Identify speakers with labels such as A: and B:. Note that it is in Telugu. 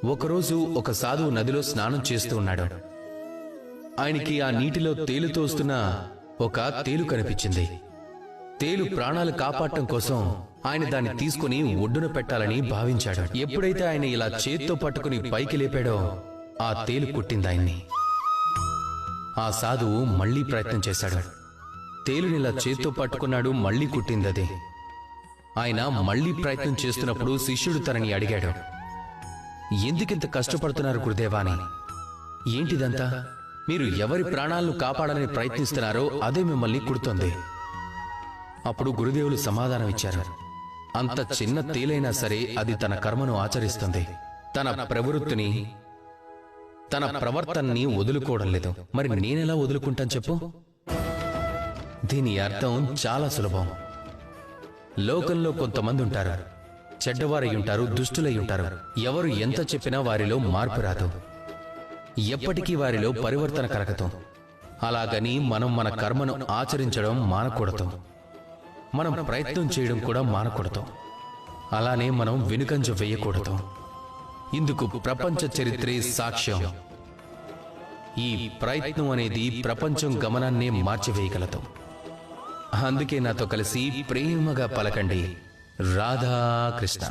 A: ఒకరోజు ఒక సాధువు నదిలో స్నానం చేస్తూ ఉన్నాడు. ఆయనకి ఆ నీటిలో తేలుతూ వస్తున్న ఒక తేలు కనిపించింది. తేలు ప్రాణాలు కాపాడటం కోసం ఆయన దాన్ని తీసుకుని ఒడ్డున పెట్టాలని భావించాడు. ఎప్పుడైతే ఆయన ఇలా చేత్తో పట్టుకుని పైకి లేపాడో ఆ తేలు కుట్టింది ఆయన్ని. ఆ సాధువు మళ్లీ ప్రయత్నం చేశాడు. తేలునిలా చేత్తో పట్టుకున్నాడు, మళ్లీ కుట్టిందది. ఆయన మళ్లీ ప్రయత్నం చేస్తున్నప్పుడు శిష్యుడు తనని అడిగాడు, ఎందుకింత కష్టపడుతున్నారు గురుదేవా అని? ఏంటిదంతా? మీరు ఎవరి ప్రాణాలను కాపాడాలని ప్రయత్నిస్తున్నారో అదే మిమ్మల్ని కుడుతోంది. అప్పుడు గురుదేవులు సమాధానం ఇచ్చారు, అంత చిన్న తేలైనా సరే అది తన కర్మను ఆచరిస్తుంది. తన ప్రవృత్తిని, తన ప్రవర్తనని వదులుకోవడం లేదు. మరి నేనెలా వదులుకుంటాను చెప్పు? దీని అర్థం చాలా సులభం. లోకంలో కొంతమంది ఉంటారు, చెడ్డవారై ఉంటారు, దుష్టులై ఉంటారు. ఎవరు ఎంత చెప్పినా వారిలో మార్పు రాదు, ఎప్పటికీ వారిలో పరివర్తన కలగదు. అలాగని మనం మన కర్మను ఆచరించడం మానకూడదు, మనం ప్రయత్నం చేయడం కూడా మానకూడదు. అలానే మనం వెనుకంజ వేయకూడదు. ఇందుకు ప్రపంచ చరిత్రే సాక్ష్యం. ఈ ప్రయత్నం అనేది ప్రపంచం గమనాన్నే మార్చివేయగలదు. అందుకే నాతో కలిసి ప్రేమగా పలకండి, రాధాకృష్ణ.